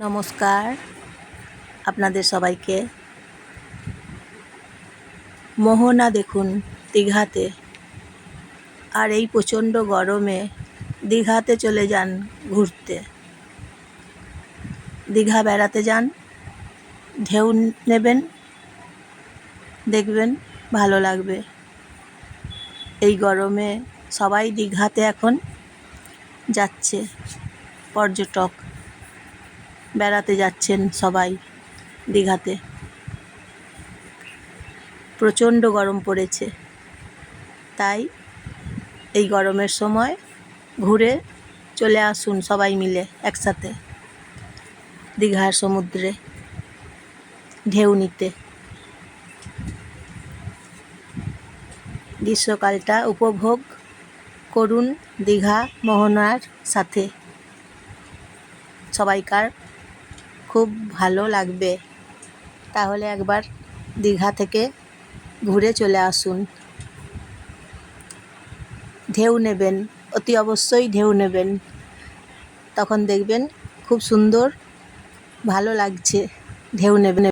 নমস্কার আপনাদের সবাইকে। মোহনা দেখুন দীঘাতে, আর এই প্রচণ্ড গরমে দীঘাতে চলে যান ঘুরতে। দীঘা বেড়াতে যান, ঢেউ নেবেন, দেখবেন ভালো লাগবে। এই গরমে সবাই দীঘাতে এখন যাচ্ছে, পর্যটক বেড়াতে যাচ্ছেন সবাই দীঘাতে। প্রচণ্ড গরম পড়েছে, তাই এই গরমের সময় ঘুরে চলে আসুন সবাই মিলে একসাথে দীঘার সমুদ্রে ঢেউ নিতে। গ্রীষ্মকালটা উপভোগ করুন দীঘা মোহনার সাথে, সবাইকার খুব ভালো লাগবে। তাহলে একবার দীঘা থেকে ঘুরে চলে আসুন, ঢেউ নেবেন, অতি অবশ্যই ঢেউ নেবেন। তখন দেখবেন খুব সুন্দর ভালো লাগছে, ঢেউ নেবেন।